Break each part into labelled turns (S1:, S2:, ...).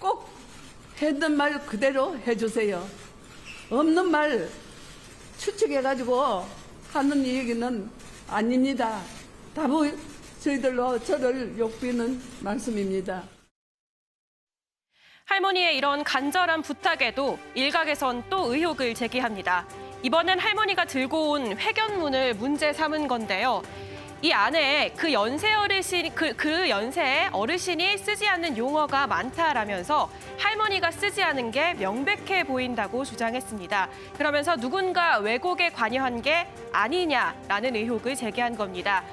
S1: 꼭 했던 말 그대로 해주세요. 없는 말 추측해가지고 하는 얘기는 아닙니다. 다부 저희들로 저를 욕비는 말씀입니다.
S2: 할머니의 이런 간절한 부탁에도 일각에선 또 의혹을 제기합니다. 이번엔 할머니가 들고 온 회견문을 문제 삼은 건데요. 이 안에 그 연세 어르신이 쓰지 않는 용어가 많다라면서 할머니가 쓰지 않은 게 명백해 보인다고 주장했습니다. 그러면서 누군가 왜곡에 관여한 게 아니냐라는 의혹을 제기한 겁니다.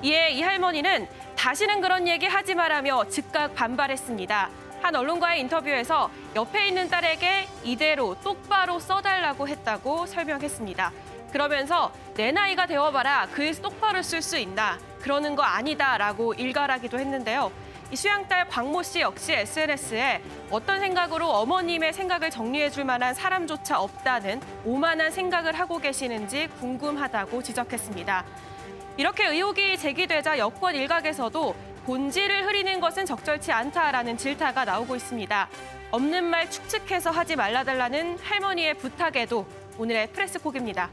S2: 이에 이 할머니는 다시는 그런 얘기 하지 마라며 즉각 반발했습니다. 한 언론과의 인터뷰에서 옆에 있는 딸에게 이대로 똑바로 써달라고 했다고 설명했습니다. 그러면서 내 나이가 되어봐라 글 똑바로 쓸 수 있나 그러는 거 아니다라고 일갈하기도 했는데요. 이 수양딸 광모 씨 역시 SNS에 어떤 생각으로 어머님의 생각을 정리해줄 만한 사람조차 없다는 오만한 생각을 하고 계시는지 궁금하다고 지적했습니다. 이렇게 의혹이 제기되자 여권 일각에서도 본질을 흐리는 것은 적절치 않다라는 질타가 나오고 있습니다. 없는 말 축축해서 하지 말라달라는 할머니의 부탁에도 오늘의 프레스콕입니다.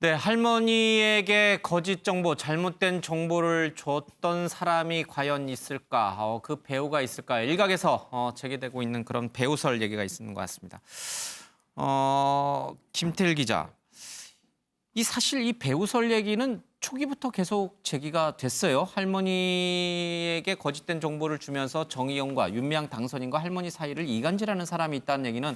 S3: 네, 할머니에게 거짓 정보, 잘못된 정보를 줬던 사람이 과연 있을까? 그 배우가 있을까? 일각에서 제기되고 있는 그런 배우설 얘기가 있는 것 같습니다. 김태일 기자, 사실 이 배우설 얘기는 초기부터 계속 제기가 됐어요. 할머니에게 거짓된 정보를 주면서 정의용과 윤미향 당선인과 할머니 사이를 이간질하는 사람이 있다는 얘기는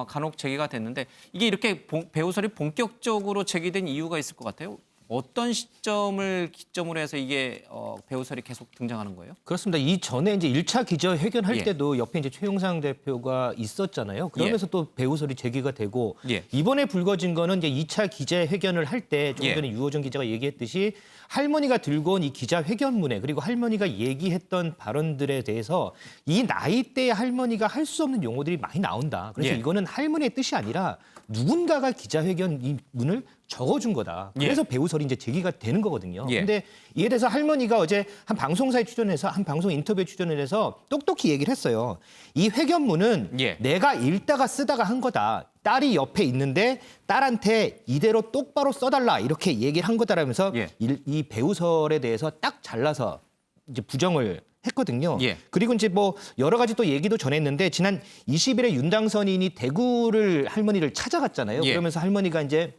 S3: 간혹 제기가 됐는데 이게 이렇게 배우설이 본격적으로 제기된 이유가 있을 것 같아요. 어떤 시점을 기점으로 해서 이게 배우설이 계속 등장하는 거예요?
S4: 그렇습니다. 이전에 이제 1차 기자회견할
S3: 예.
S4: 때도 옆에 이제 최용상 대표가 있었잖아요. 그러면서
S3: 예.
S4: 또 배우설이 제기가 되고
S3: 예.
S4: 이번에 불거진 거는 이제 2차 기자회견을 할 때 좀
S3: 예.
S4: 전에 유호정 기자가 얘기했듯이 할머니가 들고 온 이 기자회견문에 그리고 할머니가 얘기했던 발언들에 대해서 이 나이대의 할머니가 할 수 없는 용어들이 많이 나온다. 그래서
S3: 예.
S4: 이거는 할머니의 뜻이 아니라 누군가가 기자회견 이 문을 적어준 거다. 그래서 배우설이 이제 제기가 되는 거거든요.
S3: 예.
S4: 근데 이에 대해서 할머니가 어제 한 방송사에 출연해서 한 방송 인터뷰에 출연을 해서 똑똑히 얘기를 했어요. 이 회견문은
S3: 예.
S4: 내가 읽다가 쓰다가 한 거다. 딸이 옆에 있는데 딸한테 이대로 똑바로 써달라 이렇게 얘기를 한 거다라면서
S3: 예.
S4: 이 배우설에 대해서 딱 잘라서 이제 부정을 했거든요.
S3: 예.
S4: 그리고 이제 뭐 여러 가지 또 얘기도 전했는데 지난 20일에 윤 당선인이 대구를 할머니를 찾아갔잖아요.
S3: 예.
S4: 그러면서 할머니가 이제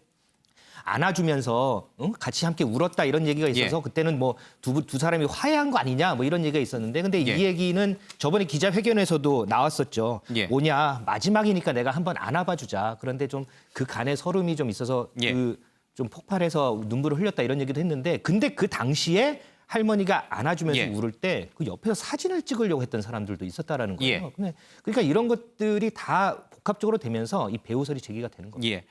S4: 안아주면서 같이 함께 울었다 이런 얘기가 있어서
S3: 예.
S4: 그때는 뭐 두 사람이 화해한 거 아니냐 뭐 이런 얘기가 있었는데 근데
S3: 예.
S4: 이 얘기는 저번에 기자회견에서도 나왔었죠.
S3: 예.
S4: 뭐냐 마지막이니까 내가 한번 안아봐 주자. 그런데 좀 그 간에 서름이 좀 있어서
S3: 예.
S4: 좀 폭발해서 눈물을 흘렸다 이런 얘기도 했는데 근데 그 당시에 할머니가 안아주면서
S3: 예.
S4: 울을 때 그 옆에서 사진을 찍으려고 했던 사람들도 있었다라는 거예요.
S3: 예.
S4: 그러니까 이런 것들이 다 복합적으로 되면서 이 배우설이 제기가 되는 겁니다.
S3: 예.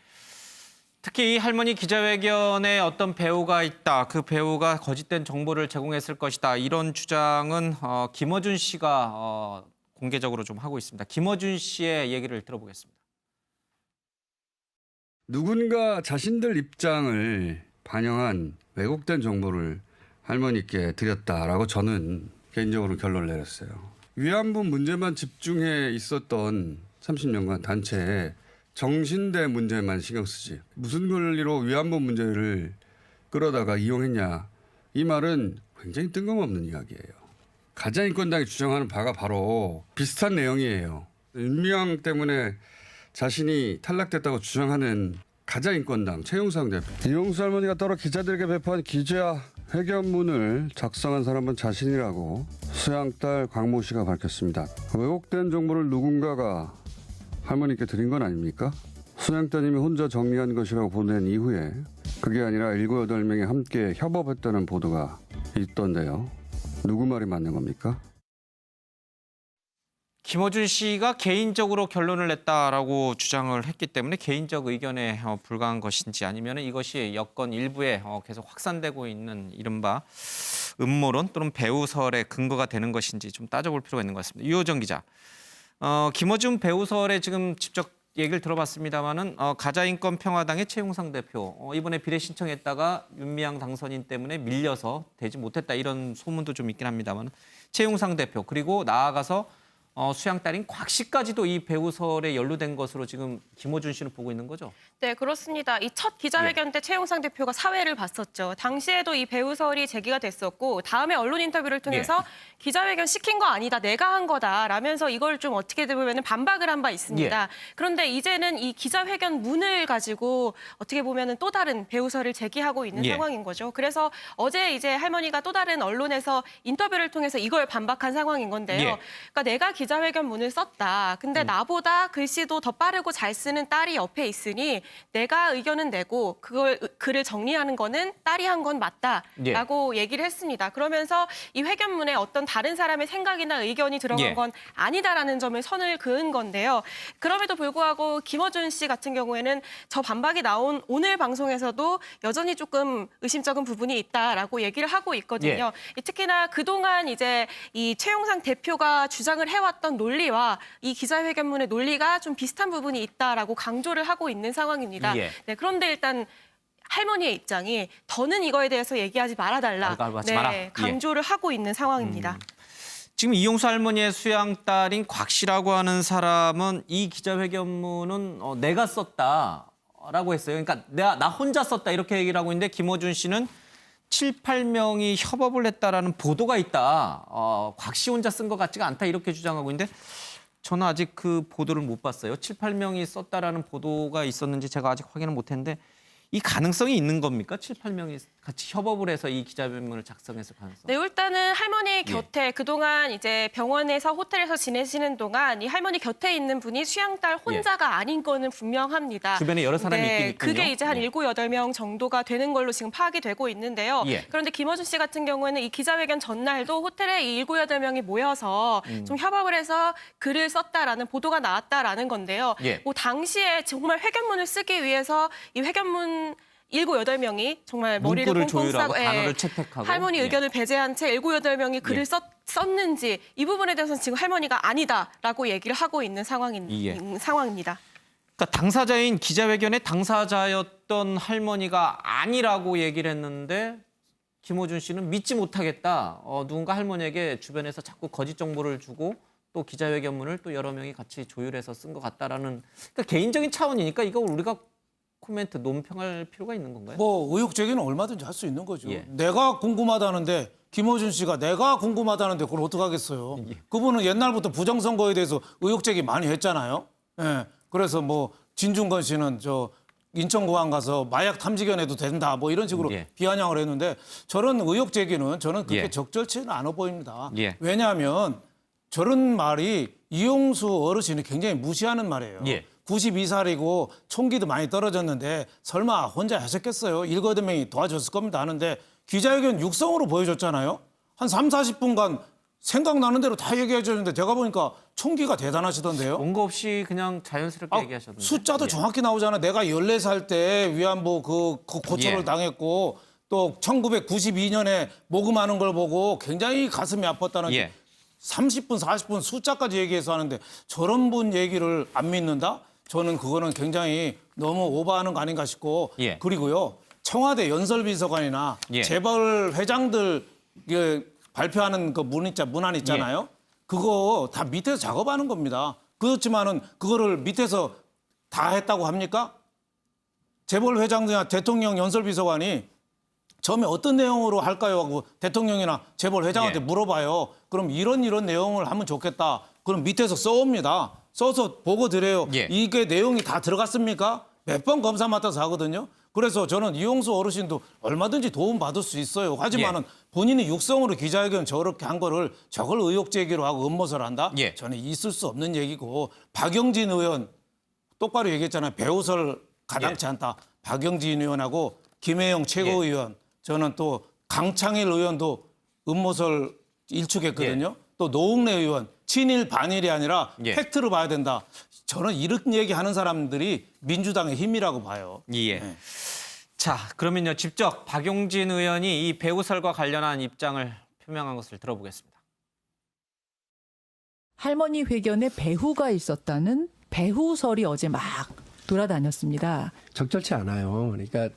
S3: 특히 이 할머니 기자회견에 어떤 배우가 있다. 그 배우가 거짓된 정보를 제공했을 것이다. 이런 주장은 김어준 씨가 공개적으로 좀 하고 있습니다. 김어준 씨의 얘기를 들어보겠습니다.
S5: 누군가 자신들 입장을 반영한 왜곡된 정보를 할머니께 드렸다라고 저는 개인적으로 결론을 내렸어요. 위안부 문제만 집중해 있었던 30년간 단체에 정신대 문제만 신경 쓰지 무슨 권리로 위안부 문제를 끌어다가 이용했냐 이 말은 굉장히 뜬금없는 이야기예요. 가자인권당이 주장하는 바가 바로 비슷한 내용이에요. 윤미향 때문에 자신이 탈락됐다고 주장하는 가자인권당 최용상 대표. 이용수 할머니가 따로 기자들에게 배포한 기자회견문을 작성한 사람은 자신이라고 수양딸 광모 씨가 밝혔습니다. 왜곡된 정보를 누군가가 할머니께 드린 건 아닙니까? 수양따님이 혼자 정리한 것이라고 보낸 이후에 그게 아니라 7, 8명이 함께 협업했다는 보도가 있던데요. 누구 말이 맞는 겁니까?
S3: 김어준 씨가 개인적으로 결론을 냈다라고 주장을 했기 때문에 개인적 의견에 불과한 것인지 아니면 이것이 여권 일부에 계속 확산되고 있는 이른바 음모론 또는 배우설의 근거가 되는 것인지 좀 따져볼 필요가 있는 것 같습니다. 유호정 기자. 김어준 배우설에 지금 직접 얘기를 들어봤습니다마는 가자인권평화당의 최용상 대표 이번에 비례 신청했다가 윤미향 당선인 때문에 밀려서 되지 못했다 이런 소문도 좀 있긴 합니다만 최용상 대표 그리고 나아가서 수양 딸인 곽 씨까지도 이 배우설에 연루된 것으로 지금 김어준 씨는 보고 있는 거죠?
S2: 네, 그렇습니다. 이 첫 기자회견 때 최용상 대표가 사회를 봤었죠. 당시에도 이 배우설이 제기가 됐었고 다음에 언론 인터뷰를 통해서 기자회견 시킨 거 아니다, 내가 한 거다라면서 이걸 좀 어떻게 보면 반박을 한 바 있습니다. 그런데 이제는 이 기자회견 문을 가지고 어떻게 보면 또 다른 배우설을 제기하고 있는 상황인 거죠. 그래서 어제 이제 할머니가 또 다른 언론에서 인터뷰를 통해서 이걸 반박한 상황인 건데요. 그러니까 내가 기자회견 문을 썼다. 근데 나보다 글씨도 더 빠르고 잘 쓰는 딸이 옆에 있으니 내가 의견은 내고 그걸 글을 정리하는 거는 딸이 한 건 맞다라고 얘기를 했습니다. 그러면서 이 회견문에 어떤 다른 사람의 생각이나 의견이 들어간 건 아니다라는 점을 선을 그은 건데요. 그럼에도 불구하고 김어준 씨 같은 경우에는 저 반박이 나온 오늘 방송에서도 여전히 조금 의심쩍은 부분이 있다라고 얘기를 하고 있거든요. 특히나 그동안 이제 이 최용상 대표가 주장을 해왔던 논리와 이 기자회견문의 논리가 좀 비슷한 부분이 있다라고 강조를 하고 있는 상황입니다. 네, 그런데 일단 할머니의 입장이 더는 이거에 대해서 얘기하지 말아달라. 강조를 하고 있는 상황입니다.
S3: 지금 이용수 할머니의 수양 딸인 곽 씨라고 하는 사람은 이 기자회견문은 내가 썼다라고 했어요. 그러니까 나 혼자 썼다 이렇게 얘기를 하고 있는데 김어준 씨는 7, 8명이 협업을 했다라는 보도가 있다. 곽 씨 혼자 쓴 것 같지가 않다 이렇게 주장하고 있는데 저는 아직 그 보도를 못 봤어요. 7, 8명이 썼다라는 보도가 있었는지 제가 아직 확인을 못했는데 이 가능성이 있는 겁니까? 7, 8명이 같이 협업을 해서 이 기자회견문을 작성했을 가능성?
S2: 네, 일단은 할머니 곁에 그동안 이제 병원에서 호텔에서 지내시는 동안 이 할머니 곁에 있는 분이 수양딸 혼자가 아닌 거는 분명합니다.
S3: 주변에 여러 사람이 있긴 있군요.
S2: 그게 이제 한 7, 8명 정도가 되는 걸로 지금 파악이 되고 있는데요. 그런데 김어준 씨 같은 경우에는 이 기자회견 전날도 호텔에 이 7, 8명이 모여서 좀 협업을 해서 글을 썼다라는 보도가 나왔다라는 건데요. 뭐 당시에 정말 회견문을 쓰기 위해서 이 회견문 7, 8명이 정말 머리를
S3: 문구를
S2: 꽁꽁
S3: 조율하고
S2: 싸고
S3: 단어를 채택하고
S2: 할머니 의견을 배제한 채 7, 8명이 글을 썼는지 이 부분에 대해서는 지금 할머니가 아니다라고 얘기를 하고 있는 상황입니다.
S3: 그러니까 당사자인 기자회견의 당사자였던 할머니가 아니라고 얘기를 했는데 김어준 씨는 믿지 못하겠다. 누군가 할머니에게 주변에서 자꾸 거짓 정보를 주고 또 기자회견문을 또 여러 명이 같이 조율해서 쓴 것 같다라는 그러니까 개인적인 차원이니까 이거 우리가 코멘트 논평할 필요가 있는 건가요?
S6: 뭐 의혹 제기는 얼마든지 할 수 있는 거죠. 내가 궁금하다는데 김어준 씨가 내가 궁금하다는데 그걸 어떡하겠어요. 그분은 옛날부터 부정선거에 대해서 의혹 제기 많이 했잖아요. 그래서 뭐 진중권 씨는 저 인천공항 가서 마약 탐지견 해도 된다 뭐 이런 식으로 비아냥을 했는데 저런 의혹 제기는 저는 그렇게 적절치는 않아 보입니다. 왜냐하면 저런 말이 이용수 어르신이 굉장히 무시하는 말이에요. 92살이고 총기도 많이 떨어졌는데 설마 혼자 하셨겠어요? 7, 8명이 도와줬을 겁니다 하는데 기자회견 육성으로 보여줬잖아요. 한 3, 40분간 생각나는 대로 다 얘기해 줬는데 제가 보니까 총기가 대단하시던데요.
S3: 원고 없이 그냥 자연스럽게 얘기하셨는데.
S6: 숫자도 정확히 나오잖아. 내가 14살 때 위안부 그 고초를 당했고 또 1992년에 모금하는 걸 보고 굉장히 가슴이 아팠다는 30분, 40분 숫자까지 얘기해서 하는데 저런 분 얘기를 안 믿는다? 저는 그거는 굉장히 너무 오버하는 거 아닌가 싶고 그리고요. 청와대 연설비서관이나 재벌 회장들 발표하는 그 문안 있잖아요. 그거 다 밑에서 작업하는 겁니다. 그렇지만은 그거를 밑에서 다 했다고 합니까? 재벌 회장들이나 대통령 연설비서관이 처음에 어떤 내용으로 할까요? 하고 대통령이나 재벌 회장한테 물어봐요. 그럼 이런 내용을 하면 좋겠다. 그럼 밑에서 써옵니다. 써서 보고 드려요. 이게 내용이 다 들어갔습니까? 몇 번 검사 맡아서 하거든요. 그래서 저는 이용수 어르신도 얼마든지 도움 받을 수 있어요. 하지만은 본인이 육성으로 기자회견 저렇게 한 거를 저걸 의혹 제기로 하고 음모설 한다? 저는 있을 수 없는 얘기고 박영진 의원 똑바로 얘기했잖아요. 배우설 가당치 않다. 박영진 의원하고 김혜영 최고위원 저는 또 강창일 의원도 음모설 일축했거든요. 또 노웅래 의원 친일 반일이 아니라 팩트를 봐야 된다. 저는 이런 얘기하는 사람들이 민주당의 힘이라고 봐요.
S3: 자, 그러면요. 직접 박용진 의원이 이 배우설과 관련한 입장을 표명한 것을 들어보겠습니다.
S7: 할머니 회견에 배후가 있었다는 배후설이 어제 막 돌아다녔습니다.
S8: 적절치 않아요. 그러니까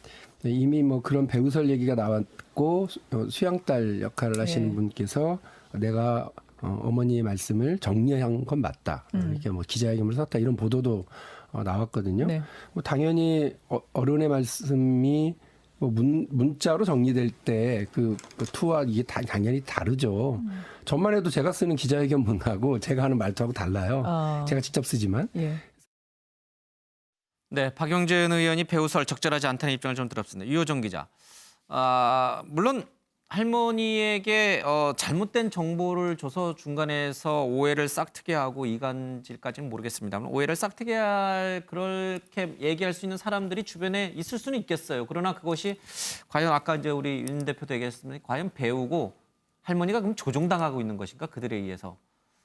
S8: 이미 뭐 그런 배우설 얘기가 나왔고 수양딸 역할을 하시는 분께서 내가 어머니의 말씀을 정리한 건 맞다. 이렇게 뭐 기자회견을 썼다 이런 보도도 나왔거든요.
S7: 네.
S8: 뭐 당연히 어른의 말씀이 뭐 문자로 정리될 때 그 투와 이게 당연히 다르죠. 전만 해도 제가 쓰는 기자회견 문하고 제가 하는 말투하고 달라요. 제가 직접 쓰지만.
S7: 예.
S3: 네, 박용진 의원이 배우설 적절하지 않다는 입장을 좀 들었습니다. 유호정 기자. 물론 할머니에게 잘못된 정보를 줘서 중간에서 오해를 싹트게 하고 이간질까지는 모르겠습니다만 오해를 싹트게 할 그렇게 얘기할 수 있는 사람들이 주변에 있을 수는 있겠어요. 그러나 그것이 과연 아까 이제 우리 윤 대표도 얘기했습니다. 과연 배우고 할머니가 그럼 조종당하고 있는 것인가 그들에 의해서.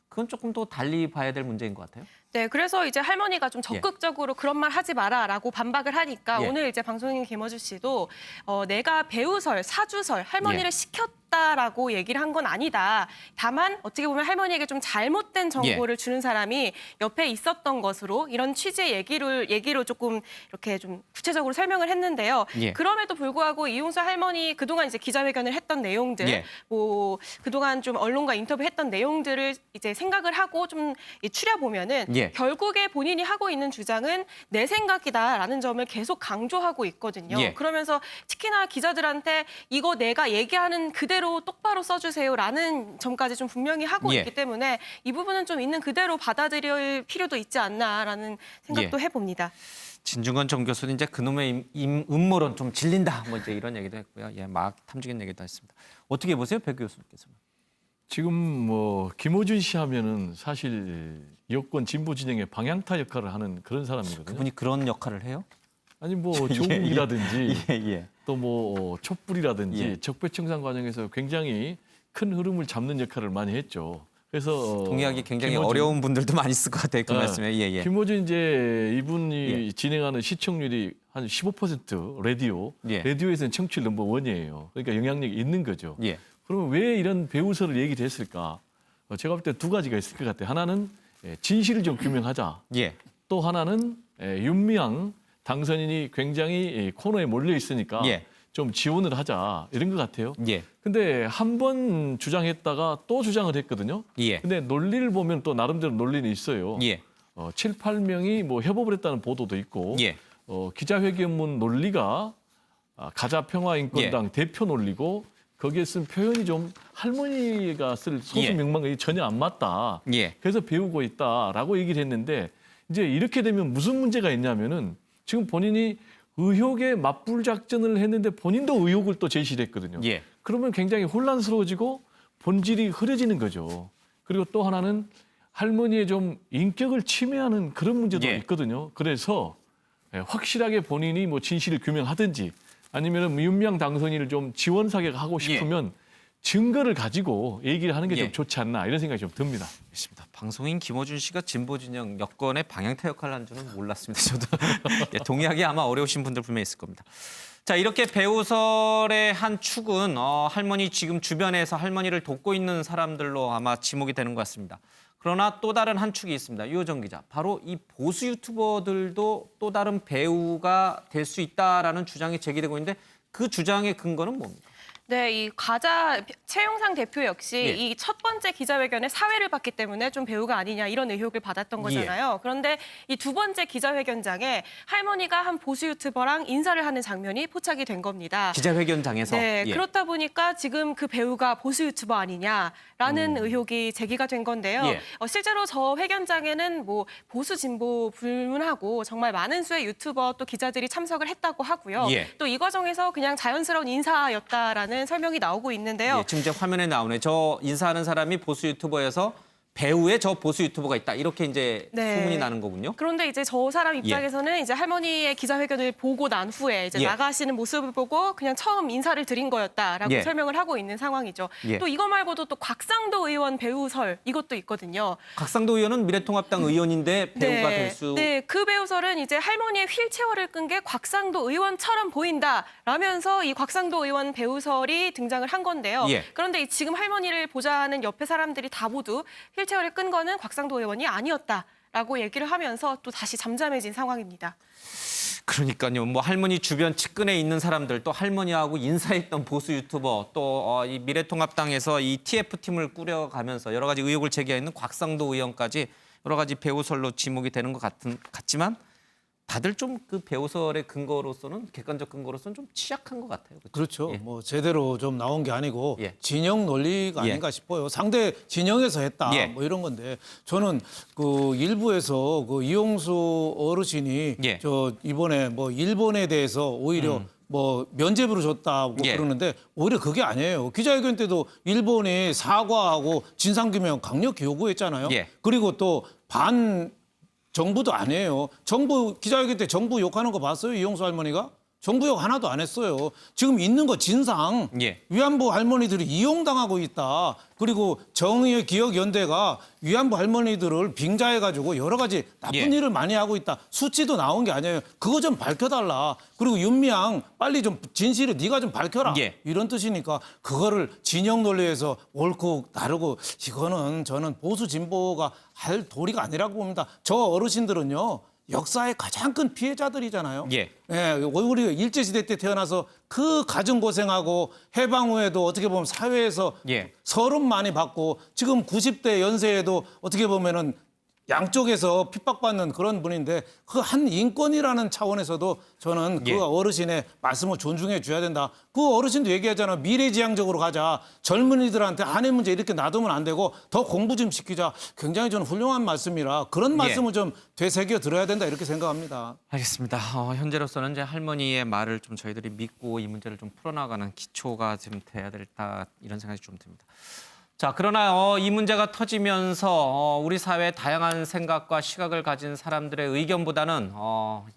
S3: 그건 조금 더 달리 봐야 될 문제인 것 같아요.
S2: 네, 그래서 이제 할머니가 좀 적극적으로 그런 말 하지 마라라고 반박을 하니까
S3: 예.
S2: 오늘 이제 방송인 김어준 씨도 내가 배우설, 사주설, 할머니를 시켰다라고 얘기를 한 건 아니다. 다만 어떻게 보면 할머니에게 좀 잘못된 정보를 주는 사람이 옆에 있었던 것으로 이런 취지의 얘기로 조금 이렇게 좀 구체적으로 설명을 했는데요.
S3: 예.
S2: 그럼에도 불구하고 이용수 할머니 그동안 이제 기자회견을 했던 내용들,
S3: 예.
S2: 뭐 그동안 좀 언론과 인터뷰했던 내용들을 이제 생각을 하고 좀 추려보면은
S3: 예.
S2: 결국에 본인이 하고 있는 주장은 내 생각이다라는 점을 계속 강조하고 있거든요.
S3: 예.
S2: 그러면서 특히나 기자들한테 이거 내가 얘기하는 그대로 똑바로 써주세요라는 점까지 좀 분명히 하고
S3: 예.
S2: 있기 때문에 이 부분은 좀 있는 그대로 받아들일 필요도 있지 않나라는 생각도 해봅니다.
S3: 진중권 전 교수는 이제 그놈의 음모론 좀 질린다. 뭐 이제 이런 얘기도 했고요. 예, 막 탐지긴 얘기도 했습니다. 어떻게 보세요, 백 교수님께서는?
S9: 지금 뭐 김어준 씨 하면은 사실 여권 진보 진영의 방향타 역할을 하는 그런 사람이거든요.
S3: 그분이 그런 역할을 해요?
S9: 아니 뭐 조국이라든지
S3: 예.
S9: 또 뭐 촛불이라든지
S3: 예.
S9: 적폐청산 과정에서 굉장히 큰 흐름을 잡는 역할을 많이 했죠. 그래서
S3: 동의하기 굉장히
S9: 김어준,
S3: 어려운 분들도 많이 있을 것 같아요. 그 말씀에. 예.
S9: 김어준 이제 이분이 진행하는 시청률이 한 15% 라디오에서는 청취율 넘버 원이에요. 그러니까 영향력이 있는 거죠.
S3: 예.
S9: 그러면 왜 이런 배우설을 얘기를 했을까? 제가 볼 때 두 가지가 있을 것 같아요. 하나는 진실을 좀 규명하자.
S3: 예.
S9: 또 하나는 윤미향 당선인이 굉장히 코너에 몰려 있으니까 좀 지원을 하자 이런 것 같아요.
S3: 예.
S9: 근데 한 번 주장했다가 또 주장을 했거든요.
S3: 예.
S9: 근데 논리를 보면 또 나름대로 논리는 있어요.
S3: 예.
S9: 7, 8명이 뭐 협업을 했다는 보도도 있고
S3: 예.
S9: 기자회견문 논리가 가자평화인권당 대표 논리고 거기에 쓴 표현이 좀 할머니가 쓸 소수 명망이 전혀 안 맞다. 그래서 배우고 있다라고 얘기를 했는데 이제 이렇게 되면 무슨 문제가 있냐면은 지금 본인이 의혹에 맞불 작전을 했는데 본인도 의혹을 또 제시를 했거든요. 그러면 굉장히 혼란스러워지고 본질이 흐려지는 거죠. 그리고 또 하나는 할머니의 좀 인격을 침해하는 그런 문제도 있거든요. 그래서 확실하게 본인이 뭐 진실을 규명하든지 아니면 윤미향 당선인을 좀 지원 사격하고 싶으면 증거를 가지고 얘기를 하는 게 좀 좋지 않나 이런 생각이 좀 듭니다.
S3: 알겠습니다. 방송인 김어준 씨가 진보 진영 여권의 방향타 역할을 한 줄은 몰랐습니다. 저도 동의하기 아마 어려우신 분들 분명히 있을 겁니다. 자, 이렇게 배우설의 한 축은 할머니 지금 주변에서 할머니를 돕고 있는 사람들로 아마 지목이 되는 것 같습니다. 그러나 또 다른 한 축이 있습니다. 유호정 기자. 바로 이 보수 유튜버들도 또 다른 배우가 될 수 있다라는 주장이 제기되고 있는데 그 주장의 근거는 뭡니까?
S2: 네, 이 가자 최용상 대표 역시 이 첫 번째 기자회견에 사회를 봤기 때문에 좀 배우가 아니냐 이런 의혹을 받았던 거잖아요. 그런데 이 두 번째 기자회견장에 할머니가 한 보수 유튜버랑 인사를 하는 장면이 포착이 된 겁니다.
S3: 기자회견장에서?
S2: 네, 그렇다 보니까 지금 그 배우가 보수 유튜버 아니냐라는 의혹이 제기가 된 건데요. 실제로 저 회견장에는 뭐 보수 진보 불문하고 정말 많은 수의 유튜버 또 기자들이 참석을 했다고 하고요. 또 이 과정에서 그냥 자연스러운 인사였다라는 설명이 나오고 있는데요.
S3: 지금 이제 화면에 나오네. 저 인사하는 사람이 보수 유튜버여서 배우에 저 보수 유튜버가 있다. 이렇게 이제 소문이 나는 거군요.
S2: 그런데 이제 저 사람 입장에서는 이제 할머니의 기자회견을 보고 난 후에 이제 나가시는 모습을 보고 그냥 처음 인사를 드린 거였다라고 설명을 하고 있는 상황이죠. 또 이거 말고도 또 곽상도 의원 배우설 이것도 있거든요.
S3: 곽상도 의원은 미래통합당 의원인데 배우가 될 수.
S2: 네, 그 배우설은 이제 할머니의 휠체어를 끈 게 곽상도 의원처럼 보인다라면서 이 곽상도 의원 배우설이 등장을 한 건데요. 그런데 지금 할머니를 보좌하는 옆에 사람들이 다 모두 휠체어를 끈 거는 곽상도 의원이 아니었다라고 얘기를 하면서 또 다시 잠잠해진 상황입니다.
S3: 그러니까요. 뭐 할머니 주변 측근에 있는 사람들, 또 할머니하고 인사했던 보수 유튜버, 또 이 미래통합당에서 이 TF팀을 꾸려가면서 여러 가지 의혹을 제기하는 곽상도 의원까지 여러 가지 배우설로 지목이 되는 것 같지만 다들 좀 그 배우설의 근거로서는, 객관적 근거로서는 좀 취약한 것 같아요.
S6: 그렇죠.
S3: 예.
S6: 뭐 제대로 좀 나온 게 아니고
S3: 예.
S6: 진영 논리가
S3: 예.
S6: 아닌가 싶어요. 상대 진영에서 했다.
S3: 예.
S6: 뭐 이런 건데 저는 그 일부에서 그 이용수 어르신이
S3: 예.
S6: 저 이번에 뭐 일본에 대해서 오히려 뭐 면죄부를 줬다고
S3: 예.
S6: 그러는데 오히려 그게 아니에요. 기자회견 때도 일본이 사과하고 진상규명 강력히 요구했잖아요.
S3: 예.
S6: 그리고 또 정부도 아니에요. 정부 기자회견 때 정부 욕하는 거 봤어요? 이용수 할머니가? 정부 욕 하나도 안 했어요. 지금 있는 거 진상.
S3: 예.
S6: 위안부 할머니들이 이용당하고 있다. 그리고 정의의 기억연대가 위안부 할머니들을 빙자해가지고 여러 가지 나쁜
S3: 예.
S6: 일을 많이 하고 있다. 수치도 나온 게 아니에요. 그거 좀 밝혀달라. 그리고 윤미향 빨리 좀 진실을 네가 좀 밝혀라.
S3: 예.
S6: 이런 뜻이니까 그거를 진영 논리에서 옳고 다르고 이거는 저는 보수 진보가 할 도리가 아니라고 봅니다. 저 어르신들은요. 역사의 가장 큰 피해자들이잖아요.
S3: 예.
S6: 예, 우리 일제시대 때 태어나서 그 가정 고생하고 해방 후에도 어떻게 보면 사회에서
S3: 예.
S6: 서름 많이 받고 지금 90대 연세에도 어떻게 보면은 양쪽에서 핍박받는 그런 분인데 그 한 인권이라는 차원에서도 저는 그
S3: 예.
S6: 어르신의 말씀을 존중해 줘야 된다. 그 어르신도 얘기하잖아. 미래지향적으로 가자. 젊은이들한테 아내 문제 이렇게 놔두면 안 되고 더 공부 좀 시키자. 굉장히 저는 훌륭한 말씀이라 그런 말씀을 좀 되새겨 들어야 된다 이렇게 생각합니다.
S3: 알겠습니다. 현재로서는 이제 할머니의 말을 좀 저희들이 믿고 이 문제를 좀 풀어나가는 기초가 좀 돼야 된다 이런 생각이 좀 듭니다. 자, 그러나 이 문제가 터지면서 우리 사회의 다양한 생각과 시각을 가진 사람들의 의견보다는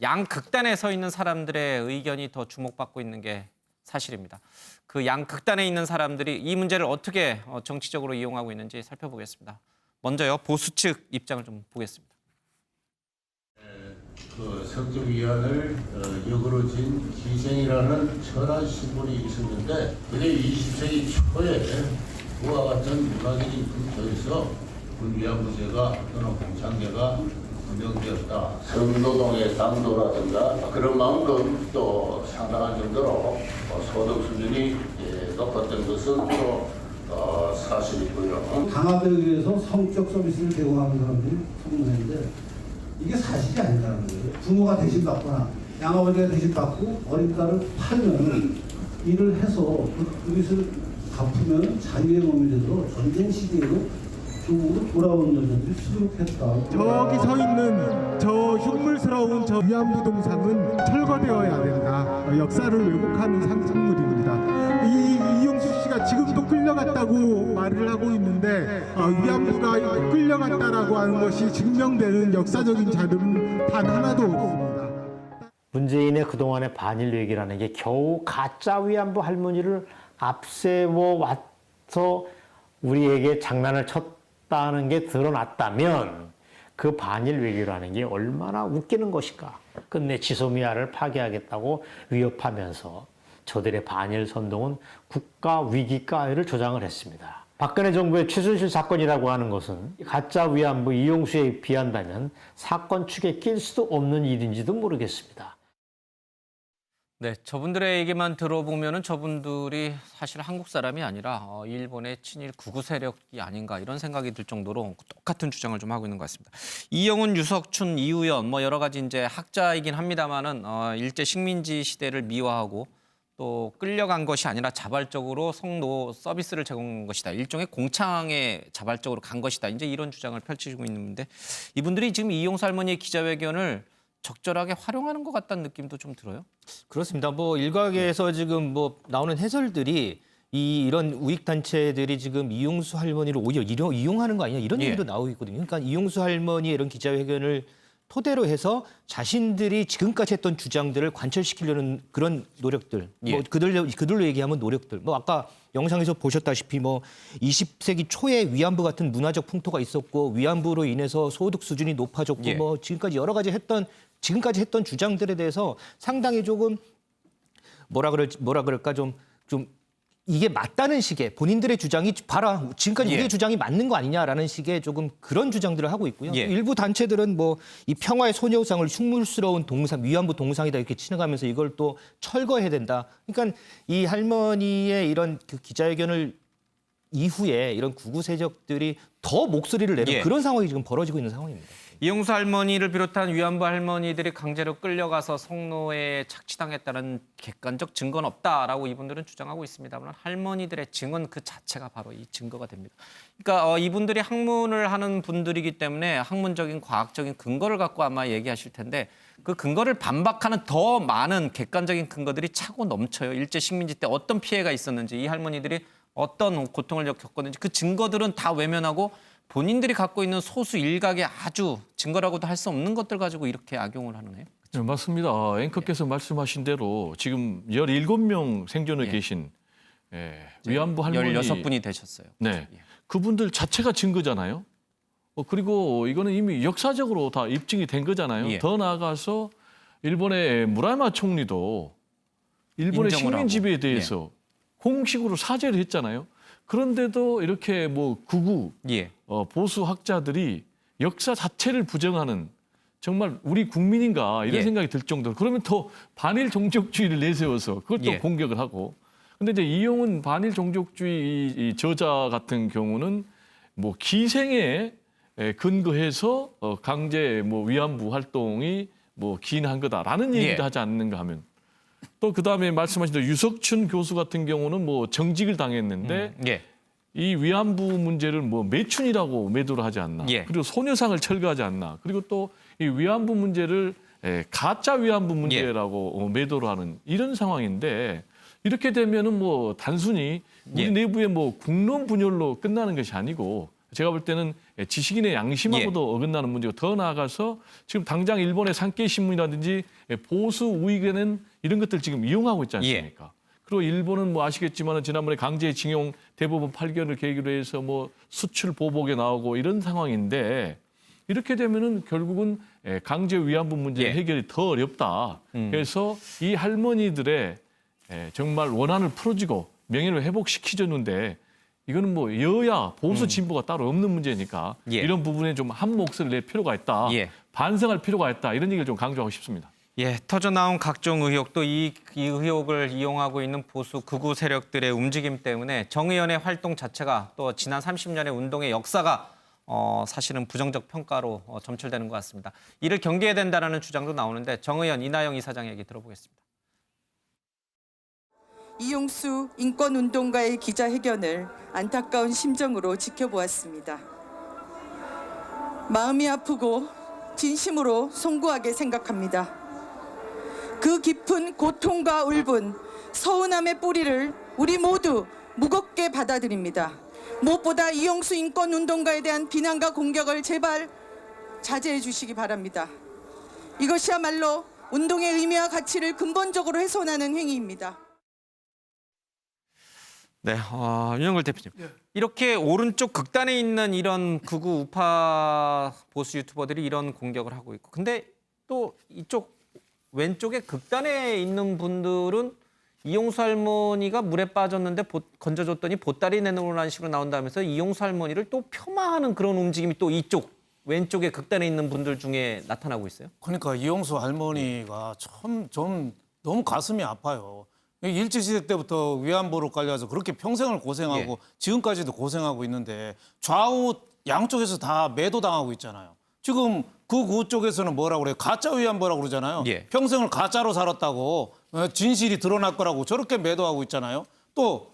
S3: 양극단에 서 있는 사람들의 의견이 더 주목받고 있는 게 사실입니다. 그 양극단에 있는 사람들이 이 문제를 어떻게 정치적으로 이용하고 있는지 살펴보겠습니다. 먼저요, 보수 측 입장을 좀 보겠습니다.
S10: 그 성적위안을 역으로진 희생이라는 천한 신분이 있었는데 그게 20세기 초에 그와 같은 문화적인 근처에서 위안부제가 또는 공창제가 운영되었다. 성노동의 강도라든가 그런 만큼 또 상당한 정도로 소득 수준이 높았던 것은 또 사실이고요.
S11: 강압에 의해서 성적 서비스를 제공하는 사람들이 성노예인데 이게 사실이 아니라는 거예요. 부모가 대신 받거나 양아버지가 대신 받고 어린 딸을 팔면 일을 해서 그것을 갚으면 자유의 몸이 돼서 전쟁 시대에도 중국으로 돌아오는 여자들이 수두룩했다.
S12: 저기 서 있는 저 흉물스러운 저 위안부 동상은 철거되어야 된다. 역사를 왜곡하는 상징물입니다. 이용수 씨가 지금도 끌려갔다고 말을 하고 있는데 위안부가 끌려갔다라고 하는 것이 증명되는 역사적인 자료는 단 하나도 없습니다.
S13: 문재인의 그동안의 반일 얘기라는 게 겨우 가짜 위안부 할머니를 앞세워 와서 우리에게 장난을 쳤다는 게 드러났다면 그 반일 외교라는 게 얼마나 웃기는 것인가. 끝내 지소미아를 파괴하겠다고 위협하면서 저들의 반일 선동은 국가 위기가를 조장을 했습니다. 박근혜 정부의 최순실 사건이라고 하는 것은 가짜 위안부 이용수에 비한다면 사건 축에 낄 수도 없는 일인지도 모르겠습니다.
S3: 네, 저분들의 얘기만 들어보면은 저분들이 사실 한국 사람이 아니라 일본의 친일 구구 세력이 아닌가 이런 생각이 들 정도로 똑같은 주장을 좀 하고 있는 것 같습니다. 이영훈, 유석춘, 이우연 뭐 여러 가지 이제 학자이긴 합니다만은 일제 식민지 시대를 미화하고 또 끌려간 것이 아니라 자발적으로 성노 서비스를 제공한 것이다. 일종의 공창에 자발적으로 간 것이다. 이제 이런 주장을 펼치고 있는데 이분들이 지금 이용수 할머니의 기자회견을 적절하게 활용하는 것 같다는 느낌도 좀 들어요.
S4: 그렇습니다. 뭐 일각에서 지금 뭐 나오는 해설들이 이런 우익 단체들이 지금 이용수 할머니를 오히려 이용하는 거 아니냐 이런 얘기도 나오고 있거든요. 그러니까 이용수 할머니의 이런 기자회견을 토대로 해서 자신들이 지금까지 했던 주장들을 관철시키려는 그런 노력들, 뭐 그들로 얘기하면 노력들. 뭐 아까 영상에서 보셨다시피 뭐 20세기 초에 위안부 같은 문화적 풍토가 있었고 위안부로 인해서 소득 수준이 높아졌고 뭐 지금까지 여러 가지 했던 주장들에 대해서 상당히 조금 뭐라 그럴까 좀 이게 맞다는 식의 본인들의 주장이 봐라 지금까지 우리의 주장이 맞는 거 아니냐라는 식의 조금 그런 주장들을 하고 있고요.
S3: 예.
S4: 일부 단체들은 뭐 이 평화의 소녀상을 흉물스러운 동상, 위안부 동상이다 이렇게 치는가면서 이걸 또 철거해야 된다. 그러니까 이 할머니의 이런 그 기자회견을 이후에 이런 극우 세력들이 더 목소리를 내는 그런 상황이 지금 벌어지고 있는 상황입니다.
S3: 이용수 할머니를 비롯한 위안부 할머니들이 강제로 끌려가서 성노예에 착취당했다는 객관적 증거는 없다라고 이분들은 주장하고 있습니다만 할머니들의 증언 그 자체가 바로 이 증거가 됩니다. 그러니까 이분들이 학문을 하는 분들이기 때문에 학문적인 과학적인 근거를 갖고 아마 얘기하실 텐데 그 근거를 반박하는 더 많은 객관적인 근거들이 차고 넘쳐요. 일제 식민지 때 어떤 피해가 있었는지 이 할머니들이 어떤 고통을 겪었는지 그 증거들은 다 외면하고 본인들이 갖고 있는 소수 일각의 아주 증거라고도 할 수 없는 것들 가지고 이렇게 악용을 하네요.
S9: 네, 맞습니다. 앵커께서 말씀하신 대로 지금 17명 생존에 계신 위안부 할머니
S3: 16분이 되셨어요.
S9: 네, 그분들 자체가 증거잖아요. 그리고 이거는 이미 역사적으로 다 입증이 된 거잖아요. 더 나아가서 일본의 무라야마 총리도 일본의 식민 지배에 대해서 공식으로 사죄를 했잖아요. 그런데도 이렇게 뭐 극우 보수 학자들이 역사 자체를 부정하는 정말 우리 국민인가 이런 생각이 들 정도로 그러면 더 반일 종족주의를 내세워서 그것도 공격을 하고 근데 이제 이용은 반일 종족주의 이 저자 같은 경우는 뭐 기생에 근거해서 강제 뭐 위안부 활동이 뭐 기인한 거다라는 얘기도 하지 않는가 하면 또 그다음에 말씀하신 대로 유석춘 교수 같은 경우는 뭐 정직을 당했는데 이 위안부 문제를 뭐 매춘이라고 매도를 하지 않나. 그리고 소녀상을 철거하지 않나. 그리고 또 이 위안부 문제를 가짜 위안부 문제라고 매도를 하는 이런 상황인데 이렇게 되면은 뭐 단순히 우리 내부의 뭐 국론 분열로 끝나는 것이 아니고 제가 볼 때는 지식인의 양심하고도 어긋나는 문제고 더 나아가서 지금 당장 일본의 산케이 신문이라든지 보수 우익에는 이런 것들 지금 이용하고 있지 않습니까? 그리고 일본은 뭐 아시겠지만 지난번에 강제징용 대법원 판결을 계기로 해서 뭐 수출 보복에 나오고 이런 상황인데 이렇게 되면은 결국은 강제 위안부 문제 해결이 더 어렵다. 그래서 이 할머니들의 정말 원한을 풀어주고 명예를 회복시키줬는데 이거는 뭐 여야 보수 진보가 따로 없는 문제니까 이런 부분에 좀 한 몫을 낼 필요가 있다. 반성할 필요가 있다. 이런 얘기를 좀 강조하고 싶습니다.
S3: 터져나온 각종 의혹도 이 의혹을 이용하고 있는 보수 극우 세력들의 움직임 때문에 정 의원의 활동 자체가 또 지난 30년의 운동의 역사가 사실은 부정적 평가로 점철되는 것 같습니다. 이를 경계해야 된다는 주장도 나오는데 정 의원 이나영 이사장 얘기 들어보겠습니다.
S14: 이용수 인권운동가의 기자회견을 안타까운 심정으로 지켜보았습니다. 마음이 아프고 진심으로 송구하게 생각합니다. 그 깊은 고통과 울분, 서운함의 뿌리를 우리 모두 무겁게 받아들입니다. 무엇보다 이용수 인권운동가에 대한 비난과 공격을 제발 자제해 주시기 바랍니다. 이것이야말로 운동의 의미와 가치를 근본적으로 훼손하는 행위입니다.
S3: 네, 윤영걸 대표님. 이렇게 오른쪽 극단에 있는 이런 극우 우파 보수 유튜버들이 이런 공격을 하고 있고 근데 또 이쪽 왼쪽에 극단에 있는 분들은 이용수 할머니가 물에 빠졌는데 건져줬더니 보따리 내놓으라는 식으로 나온다면서 이용수 할머니를 또 폄하하는 그런 움직임이 또 이쪽 왼쪽에 극단에 있는 분들 중에 나타나고 있어요.
S6: 그러니까 이용수 할머니가 참 좀 너무 가슴이 아파요. 일제시대 때부터 위안부로 깔려서 그렇게 평생을 고생하고 지금까지도 고생하고 있는데 좌우 양쪽에서 다 매도당하고 있잖아요. 지금 그 쪽에서는 뭐라고 그래요? 가짜 위안부라고 그러잖아요. 평생을 가짜로 살았다고 진실이 드러날 거라고 저렇게 매도하고 있잖아요. 또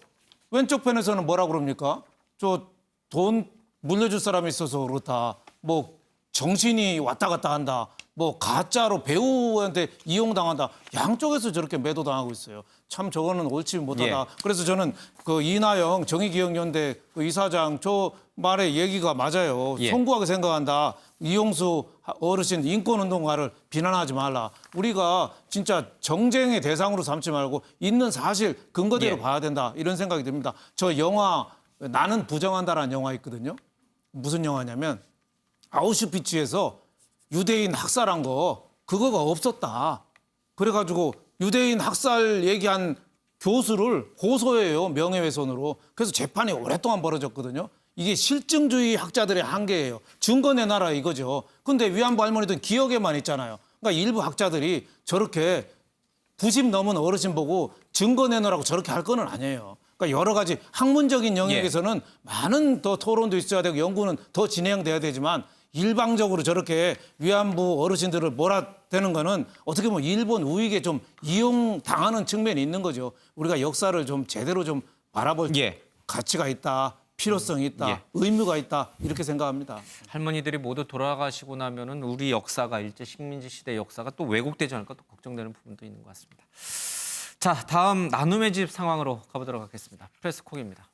S6: 왼쪽 편에서는 뭐라고 그럽니까? 저 돈 물려줄 사람이 있어서 그렇다. 뭐 정신이 왔다 갔다 한다. 뭐 가짜로 배우한테 이용당한다. 양쪽에서 저렇게 매도당하고 있어요. 참 저거는 옳지 못하다. 그래서 저는 그 이나영 정의기억연대 그 이사장 저 말의 얘기가 맞아요. 송구하게 생각한다. 이용수 어르신 인권운동가를 비난하지 말라. 우리가 진짜 정쟁의 대상으로 삼지 말고 있는 사실 근거대로 봐야 된다. 이런 생각이 듭니다. 저 영화 나는 부정한다라는 영화 있거든요. 무슨 영화냐면 아우슈비츠에서 유대인 학살한 거 그거가 없었다. 그래가지고 유대인 학살 얘기한 교수를 고소해요. 명예훼손으로. 그래서 재판이 오랫동안 벌어졌거든요. 이게 실증주의 학자들의 한계예요. 증거 내놔라 이거죠. 근데 위안부 할머니들은 기억에만 있잖아요. 그러니까 일부 학자들이 저렇게 90 넘은 어르신 보고 증거 내놓으라고 저렇게 할 건 아니에요. 그러니까 여러 가지 학문적인 영역에서는 많은 더 토론도 있어야 되고 연구는 더 진행돼야 되지만 일방적으로 저렇게 위안부 어르신들을 몰아대는 거는 어떻게 보면 일본 우익에 좀 이용당하는 측면이 있는 거죠. 우리가 역사를 좀 제대로 좀 바라볼 가치가 있다. 필요성이 있다. 의무가 있다. 이렇게 생각합니다.
S3: 할머니들이 모두 돌아가시고 나면은 우리 역사가 일제 식민지 시대 역사가 또 왜곡되지 않을까 또 걱정되는 부분도 있는 것 같습니다. 자, 다음 나눔의 집 상황으로 가보도록 하겠습니다. 프레스콕입니다.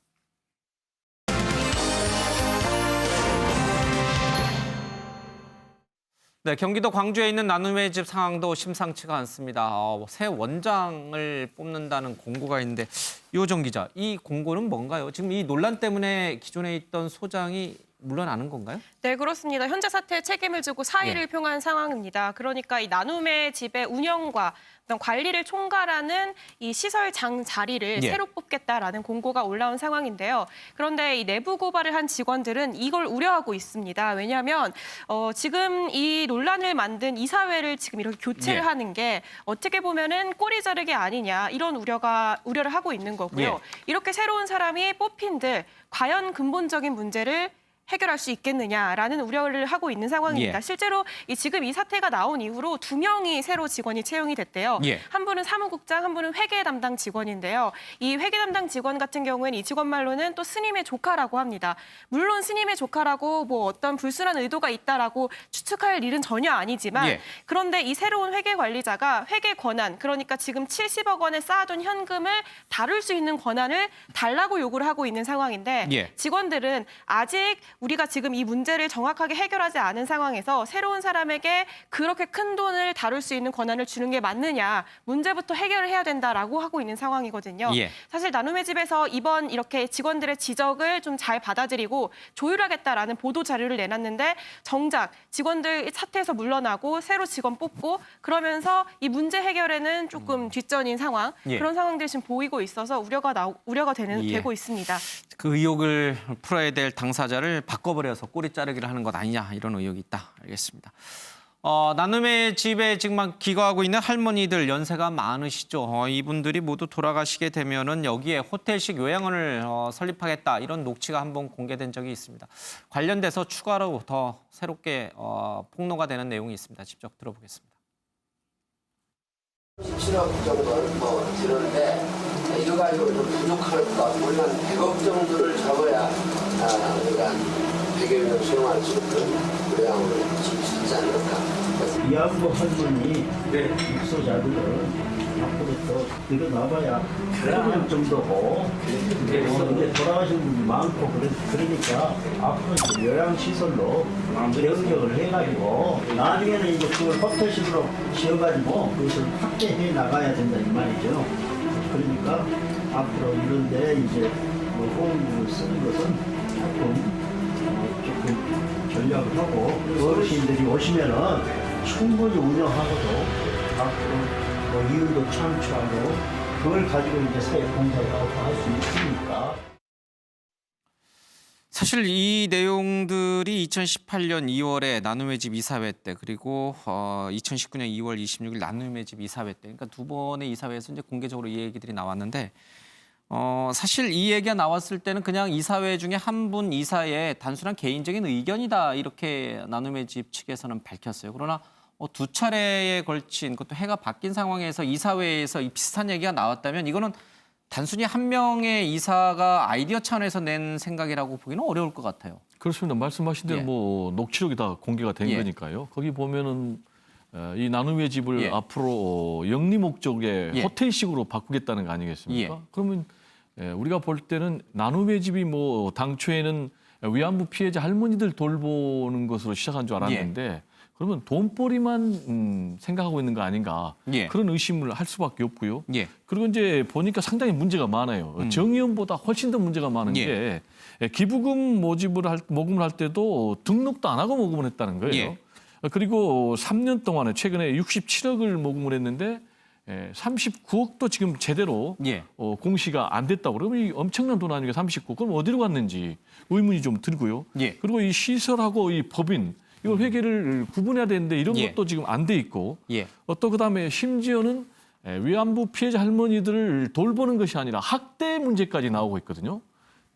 S3: 네, 경기도 광주에 있는 나눔의 집 상황도 심상치가 않습니다. 새 원장을 뽑는다는 공고가 있는데 이호정 기자, 이 공고는 뭔가요? 지금 이 논란 때문에 기존에 있던 소장이 물러나는 건가요?
S2: 네, 그렇습니다. 현재 사태에 책임을 지고 사의를 표한 상황입니다. 그러니까 이 나눔의 집의 운영과 관리를 총괄하는 이 시설장 자리를 새로 뽑겠다라는 공고가 올라온 상황인데요. 그런데 이 내부 고발을 한 직원들은 이걸 우려하고 있습니다. 왜냐하면 지금 이 논란을 만든 이사회를 지금 이렇게 교체를 하는 게 어떻게 보면은 꼬리 자르기 아니냐 이런 우려를 하고 있는 거고요. 이렇게 새로운 사람이 뽑힌들 과연 근본적인 문제를 해결할 수 있겠느냐라는 우려를 하고 있는 상황입니다. 실제로 지금 이 사태가 나온 이후로 2명이 새로 직원이 채용이 됐대요. 한 분은 사무국장, 한 분은 회계 담당 직원인데요. 이 회계 담당 직원 같은 경우에는 이 직원 말로는 또 스님의 조카라고 합니다. 물론 스님의 조카라고 뭐 어떤 불순한 의도가 있다라고 추측할 일은 전혀 아니지만 그런데 이 새로운 회계 관리자가 회계 권한, 그러니까 지금 70억 원에 쌓아둔 현금을 다룰 수 있는 권한을 달라고 요구를 하고 있는 상황인데 직원들은 아직 우리가 지금 이 문제를 정확하게 해결하지 않은 상황에서 새로운 사람에게 그렇게 큰 돈을 다룰 수 있는 권한을 주는 게 맞느냐, 문제부터 해결을 해야 된다라고 하고 있는 상황이거든요. 사실 나눔의 집에서 이번 이렇게 직원들의 지적을 좀 잘 받아들이고 조율하겠다라는 보도 자료를 내놨는데 정작 직원들 사태에서 물러나고 새로 직원 뽑고 그러면서 이 문제 해결에는 조금 뒷전인 상황, 그런 상황들이 지금 보이고 있어서 우려가 되고 있습니다.
S3: 그 의혹을 풀어야 될 당사자를 바꿔버려서 꼬리 자르기를 하는 것 아니냐 이런 의혹이 있다. 알겠습니다. 나눔의 집에 지금 기거하고 있는 할머니들 연세가 많으시죠. 이분들이 모두 돌아가시게 되면은 여기에 호텔식 요양원을 설립하겠다 이런 녹취가 한번 공개된 적이 있습니다. 관련돼서 추가로 더 새롭게 폭로가 되는 내용이 있습니다. 직접 들어보겠습니다.
S15: 17억 정도는 지르는데 이거 가지고 좀 부족할까. 물론 100억 정도를 적어야 우리가 100여 명 수용할 수 있는 요양원을 지을 수 있지 않을까.
S16: 위안부 할머니 입소자들은 앞으로 더 늘어나봐야 100명 정도고 이제 돌아가신 분이 많고 그러니까 앞으로 이제 요양시설로 변경을 해가지고 나중에는 이제 그걸 호텔식으로 지어가지고 그것을 확대해 나가야 된다 이 말이죠. 그러니까 앞으로 이런데 이제 호응을 쓰는 것은 조금 전략을 하고 어르신들이 오시면은 충분히 운영하고도 앞으로 이윤도 창출하고 그걸 가지고 이제 사회 봉사를 하고 할 수 있으니까.
S3: 사실 이 내용들이 2018년 2월에 나눔의 집 이사회 때 그리고 2019년 2월 26일 나눔의 집 이사회 때 그러니까 두 번의 이사회에서 이제 공개적으로 이 얘기들이 나왔는데 사실 이 얘기가 나왔을 때는 그냥 이사회 중에 한 분 이사의 단순한 개인적인 의견이다 이렇게 나눔의 집 측에서는 밝혔어요. 그러나 두 차례에 걸친 그것도 해가 바뀐 상황에서 이사회에서 이 비슷한 얘기가 나왔다면 이거는 단순히 한 명의 이사가 아이디어 차원에서 낸 생각이라고 보기는 어려울 것 같아요.
S9: 그렇습니다. 말씀하신 대로 뭐 녹취록이 다 공개가 된 거니까요. 거기 보면은 이 나눔의 집을 앞으로 영리 목적의 호텔식으로 바꾸겠다는 거 아니겠습니까? 그러면 우리가 볼 때는 나눔의 집이 뭐 당초에는 위안부 피해자 할머니들 돌보는 것으로 시작한 줄 알았는데 그러면 돈벌이만 생각하고 있는 거 아닌가 그런 의심을 할 수밖에 없고요. 그리고 이제 보니까 상당히 문제가 많아요. 정의원보다 훨씬 더 문제가 많은 게 기부금 모금을 할 때도 등록도 안 하고 모금을 했다는 거예요. 그리고 3년 동안에 최근에 67억을 모금을 했는데 39억도 지금 제대로 공시가 안 됐다고 그러면 이 엄청난 돈 아니니까 39억 그럼 어디로 갔는지 의문이 좀 들고요. 그리고 이 시설하고 이 법인 이걸 회계를 구분해야 되는데 이런 것도 지금 안 돼 있고 또 그다음에 심지어는 위안부 피해자 할머니들을 돌보는 것이 아니라 학대 문제까지 나오고 있거든요.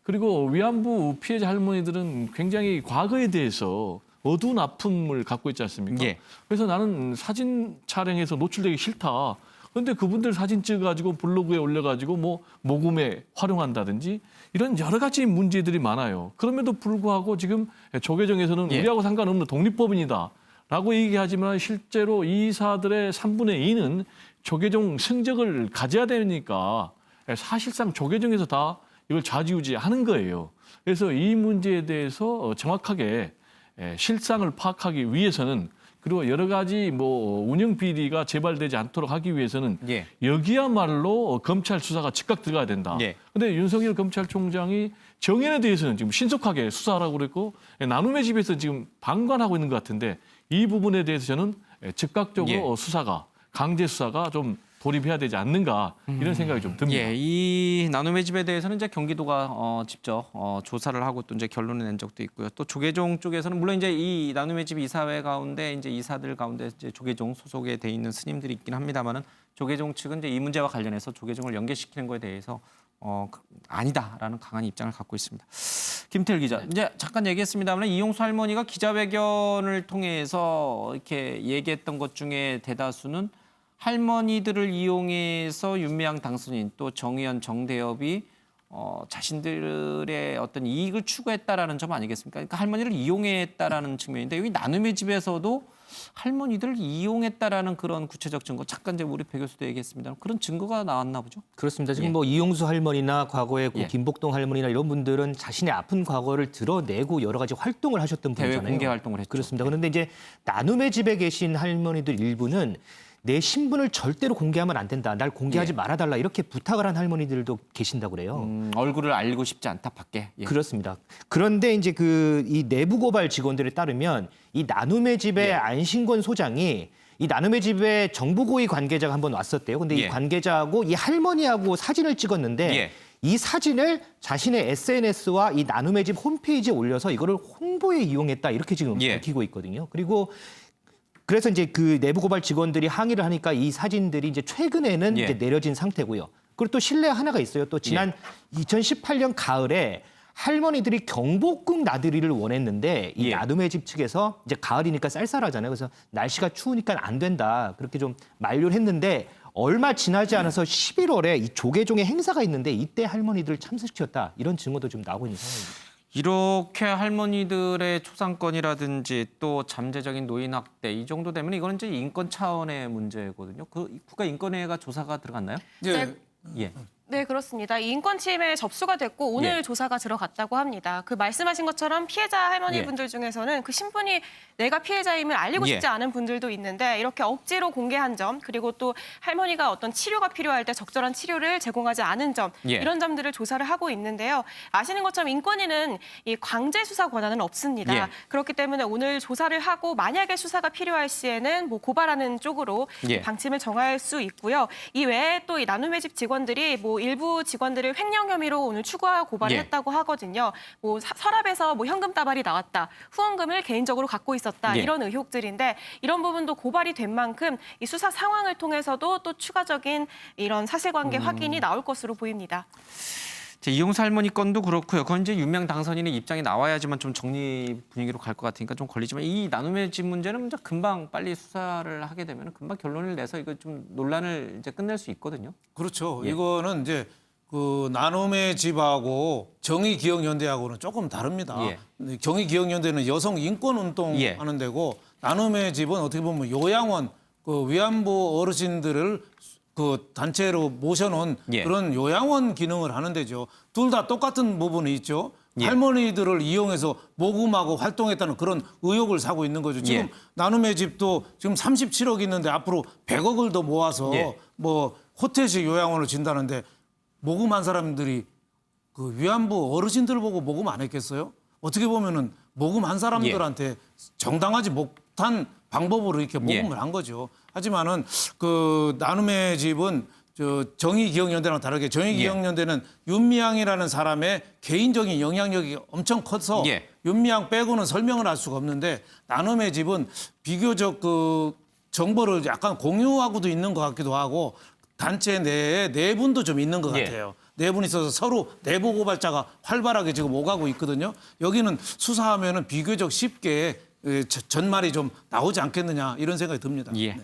S9: 그리고 위안부 피해자 할머니들은 굉장히 과거에 대해서 어두운 아픔을 갖고 있지 않습니까? 그래서 나는 사진 촬영해서 노출되기 싫다. 그런데 그분들 사진 찍어가지고 블로그에 올려가지고 뭐 모금에 활용한다든지 이런 여러 가지 문제들이 많아요. 그럼에도 불구하고 지금 조계종에서는 우리하고 상관없는 독립법인이다라고 얘기하지만 실제로 이사들의 3분의 2는 조계종 성적을 가져야 되니까 사실상 조계종에서 다 이걸 좌지우지하는 거예요. 그래서 이 문제에 대해서 정확하게 실상을 파악하기 위해서는 그리고 여러 가지 뭐 운영 비리가 재발되지 않도록 하기 위해서는 여기야말로 검찰 수사가 즉각 들어가야 된다. 그런데 윤석열 검찰총장이 정연에 대해서는 지금 신속하게 수사하라고 그랬고 나눔의 집에서 지금 방관하고 있는 것 같은데 이 부분에 대해서 저는 즉각적으로 수사가 강제 수사가 좀 돌입해야 되지 않는가 이런 생각이 좀 듭니다.
S3: 이 나눔의 집에 대해서는 이제 경기도가 직접 조사를 하고 또 이제 결론을 낸 적도 있고요. 또 조계종 쪽에서는 물론 이제 이 나눔의 집 이사회 가운데 이제 이사들 가운데 이제 조계종 소속에 돼 있는 스님들이 있긴 합니다만은 조계종 측은 이제 이 문제와 관련해서 조계종을 연계시키는 거에 대해서 아니다라는 강한 입장을 갖고 있습니다. 김태일 기자, 이제 잠깐 얘기했습니다만 이용수 할머니가 기자회견을 통해서 이렇게 얘기했던 것 중에 대다수는 할머니들을 이용해서 윤미향 당선인 또 정의연, 정대협이 자신들의 어떤 이익을 추구했다라는 점 아니겠습니까? 그러니까 할머니를 이용했다라는 측면인데 여기 나눔의 집에서도 할머니들을 이용했다라는 그런 구체적 증거, 잠깐 이제 우리 배 교수도 얘기했습니다. 그런 증거가 나왔나 보죠?
S4: 그렇습니다. 지금 뭐 이용수 할머니나 과거에 김복동 할머니나 이런 분들은 자신의 아픈 과거를 드러내고 여러 가지 활동을 하셨던 분이잖아요.
S3: 대외 공개 활동을 했죠.
S4: 그렇습니다. 그런데 이제 나눔의 집에 계신 할머니들 일부는 내 신분을 절대로 공개하면 안 된다. 날 공개하지 말아달라. 이렇게 부탁을 한 할머니들도 계신다고 그래요.
S3: 얼굴을 알리고 싶지 않다, 밖에.
S4: 그렇습니다. 그런데 이제 이 내부 고발 직원들에 따르면 이 나눔의 집의 안신권 소장이 이 나눔의 집에 정부 고위 관계자가 한번 왔었대요. 근데 이 관계자하고 이 할머니하고 사진을 찍었는데 이 사진을 자신의 SNS와 이 나눔의 집 홈페이지에 올려서 이거를 홍보에 이용했다. 이렇게 지금 밝히고 있거든요. 그래서 이제 그 내부 고발 직원들이 항의를 하니까 이 사진들이 이제 최근에는 이제 내려진 상태고요. 그리고 또 신뢰 하나가 있어요. 또 지난 2018년 가을에 할머니들이 경복궁 나들이를 원했는데 이 나눔의 집 측에서 이제 가을이니까 쌀쌀하잖아요. 그래서 날씨가 추우니까 안 된다. 그렇게 좀 만류를 했는데 얼마 지나지 않아서 11월에 이 조계종의 행사가 있는데 이때 할머니들을 참석시켰다. 이런 증거도 좀 나오고 있는 상황입니다.
S3: 이렇게 할머니들의 초상권이라든지 또 잠재적인 노인 학대 이 정도 되면 이거는 이제 인권 차원의 문제거든요. 그 국가인권위가 조사가 들어갔나요?
S2: 네, 그렇습니다. 이 인권 침해 접수가 됐고 오늘 조사가 들어갔다고 합니다. 그 말씀하신 것처럼 피해자 할머니분들 중에서는 그 신분이 내가 피해자임을 알리고 싶지 않은 분들도 있는데 이렇게 억지로 공개한 점 그리고 또 할머니가 어떤 치료가 필요할 때 적절한 치료를 제공하지 않은 점 이런 점들을 조사를 하고 있는데요. 아시는 것처럼 인권위는 이 강제 수사 권한은 없습니다. 그렇기 때문에 오늘 조사를 하고 만약에 수사가 필요할 시에는 뭐 고발하는 쪽으로 방침을 정할 수 있고요. 이 외에 또 이 나눔의 집 직원들이 뭐 일부 직원들을 횡령 혐의로 오늘 추가 고발을 했다고 하거든요. 뭐 서랍에서 뭐 현금 따발이 나왔다. 후원금을 개인적으로 갖고 있었다. 이런 의혹들인데 이런 부분도 고발이 된 만큼 이 수사 상황을 통해서도 또 추가적인 이런 사실관계 확인이 나올 것으로 보입니다.
S3: 이용수 할머니 건도 그렇고요. 그건 이제 윤미향 당선인의 입장이 나와야지만 좀 정리 분위기로 갈 것 같으니까 좀 걸리지만 이 나눔의 집 문제는 이제 금방 빨리 수사를 하게 되면 금방 결론을 내서 이거 좀 논란을 이제 끝낼 수 있거든요.
S6: 그렇죠. 이거는 이제 그 나눔의 집하고 정의기억연대하고는 조금 다릅니다. 정의기억연대는 여성 인권 운동 하는 데고 나눔의 집은 어떻게 보면 요양원 그 위안부 어르신들을 그 단체로 모셔놓은 그런 요양원 기능을 하는 데죠. 둘 다 똑같은 부분이 있죠. 할머니들을 이용해서 모금하고 활동했다는 그런 의혹을 사고 있는 거죠. 지금 나눔의 집도 지금 37억 있는데 앞으로 100억을 더 모아서 뭐 호텔식 요양원을 진다는데 모금한 사람들이 그 위안부 어르신들 보고 모금 안 했겠어요? 어떻게 보면은 모금한 사람들한테 정당하지 비슷한 방법으로 이렇게 모금을 한 거죠. 하지만은 그 나눔의 집은 정의기억연대랑 다르게 정의기억연대는 윤미향이라는 사람의 개인적인 영향력이 엄청 커서 윤미향 빼고는 설명을 할 수가 없는데 나눔의 집은 비교적 그 정보를 약간 공유하고도 있는 것 같기도 하고 단체 내에 내분도 좀 있는 것 같아요. 내분이 있어서 서로 내부 고발자가 활발하게 지금 오가고 있거든요. 여기는 수사하면은 비교적 쉽게 전말이 좀 나오지 않겠느냐 이런 생각이 듭니다.
S3: 예.